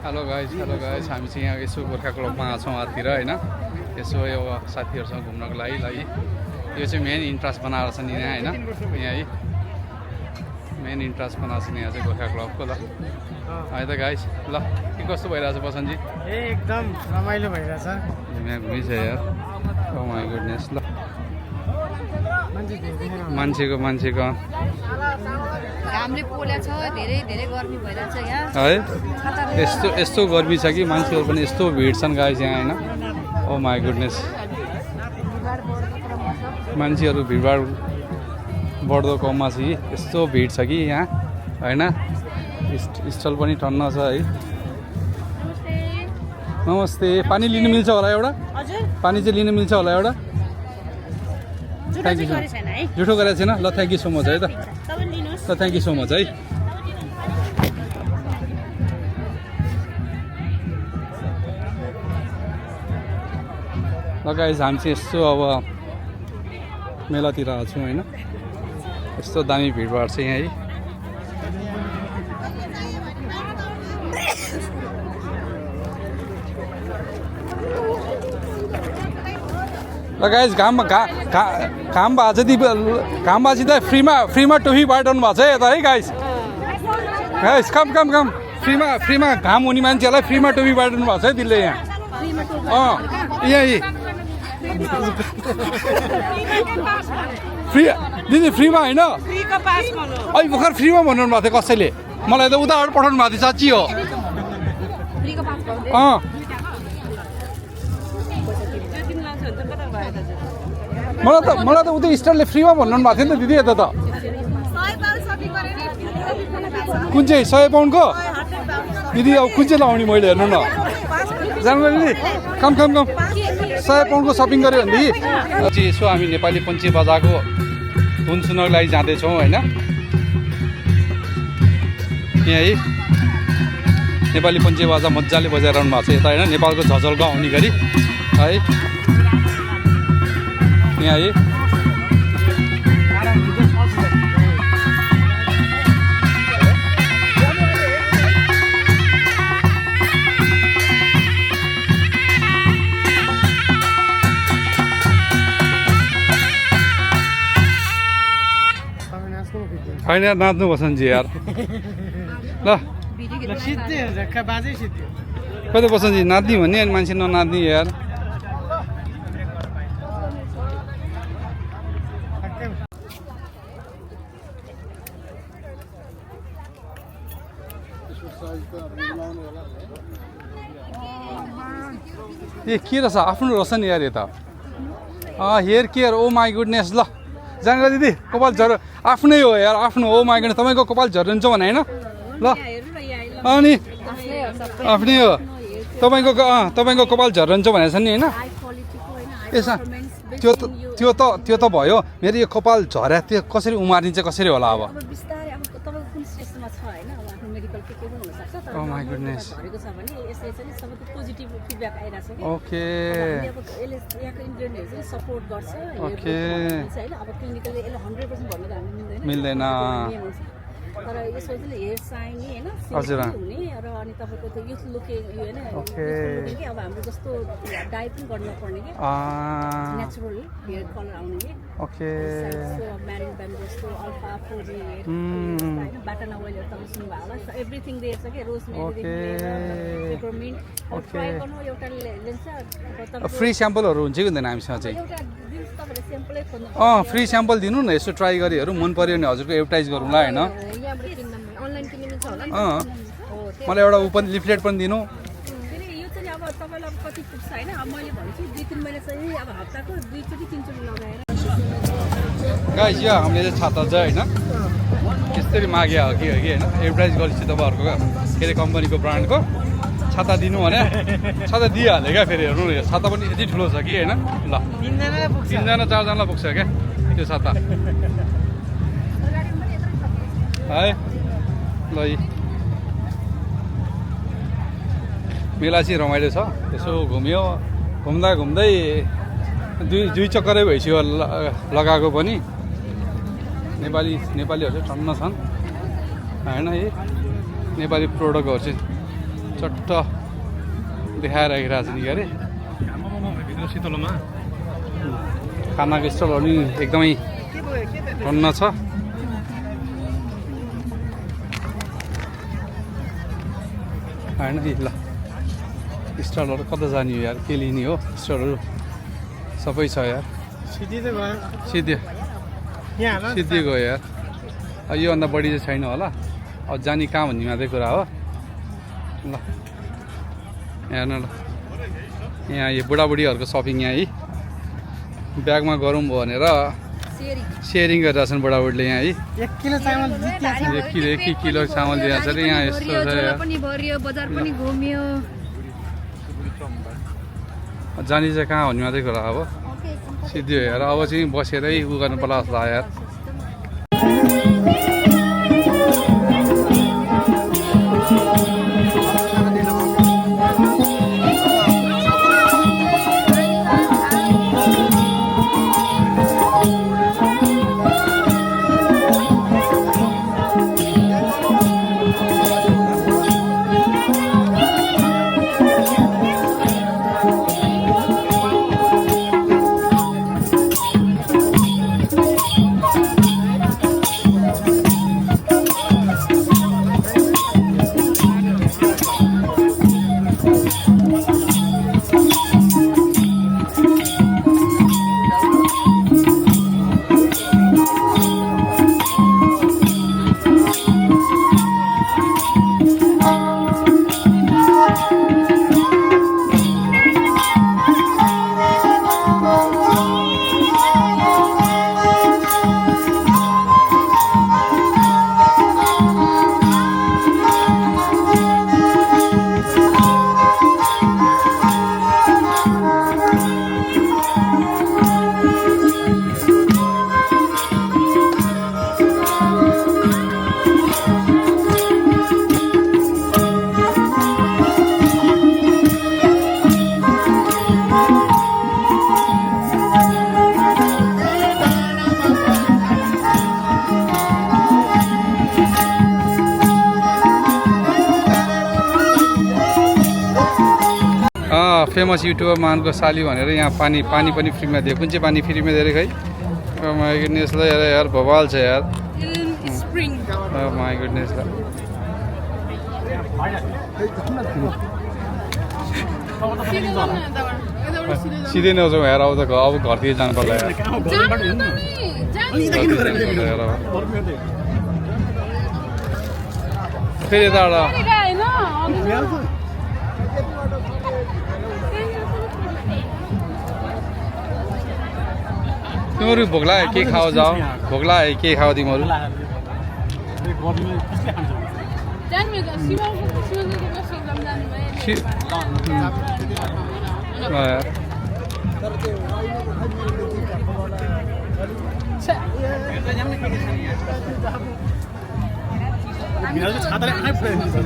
Hello guys हामी चाहिँ यहाँ यसो गोर्खा क्लबमा छौँ आतिर होइन यसो यो साथीहरूसँग घुम्नको लागि यो चाहिँ मेन इन्ट्रेस्ट बनाएर छ नि यहाँ होइन यहाँ है मेन इन्ट्रेस्ट बनाएको छ नि यहाँ चाहिँ गोर्खा क्लबको ल है त गाइस ल के कस्तो भइरहेछ बसन्तजी एकदम रमाइलो भइरहेछ यहाँ घुमिछ यार ओ माई गुडनेस ल मान्छेको घामले पोल्या छ धेरै धेरै गर्मी भइरहेछ यहाँ है यस्तो गर्मी छ कि मान्छेहरू पनि यस्तो भिड छन् गाइस यहाँ होइन ओ माई गुडनेस मान्छेहरू भिडभाड बढ्दो कममा छ कि यस्तो भिड छ कि यहाँ होइन स्टल पनि टन्न छ है नमस्ते पानी लिन मिल्छ होला एउटा पानी चाहिँ लिन मिल्छ होला एउटा थ्याङ्क यू जुठो गरेको छैन ल थ्याङ्क यू सो मच है त ल थ्याङ्क यू सो मच है ल गाइस हामी चाहिँ यस्तो अब मेलातिर आएको छौँ होइन यस्तो दामी भिडभाड छ यहाँ है ल गाइस घाम बाँची त फ्रीमा टोफी बाँड्नु भएको छ यता है गाइस कम फ्रीमा घाम हुने मान्छेहरूलाई फ्रीमा टोपी बाँड्नु भएको छ है दिल्ली यहाँ यहीँ फ्री दिदी फ्रीमा होइन अहिले भर्खर फ्रीमा भन्नु भएको थियो कसैले मलाई त उताबाट पठाउनु भएको थियो साँच्ची हो मलाई त उतै स्टारले फ्रीमा भन्नु भएको थियो नि त दिदी यता त कुन चाहिँ 100 पाउन्डको दिदी अब कुन चाहिँ लगाउने मैले हेर्नु न जानु दिदी कम 100 पाउन्डको सपिङ गऱ्यो भनेदेखि यसो हामी नेपाली पञ्चे बजारको धुन सुन्नको लागि जाँदैछौँ होइन यहाँ है नेपाली पञ्चे बजार मजाले बजाइरहनु भएको छ यता होइन नेपालको झझल्को आउने गरी है यहाँ है होइन नाच्नु बसन्तजी यार ल कतै बसन्तजी नाच्ने भन्ने अनि मान्छे ननाच्ने यार ए के रहेछ आफ्नो रहेछ नि यार यता hair care oh my goodness ल जानेर दिदी कपाल झर आफ्नै हो यार आफ्नो हो माई गुडनेस तपाईँको कपाल झरिन्छ भने होइन ल अनि आफ्नै हो तपाईँको कपाल झरिन्छ भनेको छ नि होइन यसमा त्यो त भयो मेरो यो कपाल झर्या त्यो कसरी उमार्ने चाहिँ कसरी होला अब Oh my goodness. Okay. मिल्दैन तर यसो चाहिँ हेयर साइनी हैन हजुर हुने र अनि तपाईको त्यो युथ लुकिङ यो हैन ओके अब हाम्रो जस्तो डाइ पनि गर्न पर्ने के नेचुरल हेयर कलर आउने के ओके सो म्यारिङ ब्यान्ड जस्तो अल्फा फोजी हैन बाटना ओइल तपाईले सुन्नु भयो होला एभ्रीथिङ देयर छ के रोजमेरी पेपरमिन्ट ट्राई गर्नु एउटा लेन्स फ्री स्याम्पलहरु हुन्छ कि हुँदैन हामीसँग चाहिँ फ्री स्याम्पल दिनु न यसो ट्राई गरी हेरौँ मन पर्यो भने हजुरको एडभर्टाइज गरौँला हैन मलाई एउटा पनि लिफलेट पनि दिनु गाइस यो हामीले चाहिँ छाता चाहिँ होइन यसरी मागे हो कि होइन एडभर्टाइज गरेपछि तपाईँहरूको के अरे कम्पनीको ब्रान्डको छाता दिनु भने छाता दिइहाल्यो क्या फेरि हेर्नु न छाता पनि यति ठुलो छ कि होइन ल 3जना 4जनालाई पुग्छ क्या त्यो छाता है ल मेला चाहिँ रमाइलो छ यसो घुम्यो घुम्दै दुई चक्करै भइसक्यो लगाएको पनि नेपालीहरू चाहिँ टन्न छन् होइन है नेपाली प्रोडक्टहरू चाहिँ चट्ट देखाएर राखिरहेको छ नि अरे भित्र शीतलमा खानाको स्टलहरू नि एकदमै धन्न छ होइन नि ल स्टलहरू कता जाने हो यार के लिने हो स्टलहरू सबै छ यार सिधै त गयो सिद्धि यहाँ सिद्धि गयो यार योभन्दा बढी चाहिँ छैन होला अब जाने कहाँ भन्ने मात्रै कुरा हो ल हेर्नु ल यहाँ यो बुढाबुढीहरूको सपिङ यहाँ है ब्यागमा गरौँ भनेर सेयरिङ गरिरहेछन् बुढाबुढीले यहाँ है 1 किलो चामल जित्या 1 किलो चामल दिएको छ अरे यहाँ यस्तो छ यार पनि भरियो बजार पनि घुम्यो जाने चाहिँ कहाँ भन्ने मात्रै कुरा अब सिद्धि हो यार अब चाहिँ बसेरै उ गर्नु पर्ला जस्तो लाग्यो यार फेमस युट्युबर मानको साली भनेर यहाँ पानी पनि फ्रीमा दियो कुन चाहिँ पानी फ्रीमा दिएर खै माई गुडनेस ल यार भवाल छ यार माई गुडनेस ल सिधै नजाउँ यार अब त अब घरतिर जानु पर्ला यार फेरि यताबाट तिमीहरू भोक लाग्यो के खाओ जाओ भोक लाग्यो के खाओ तिमीहरू छाताले आँखै फुटाइदिन्छ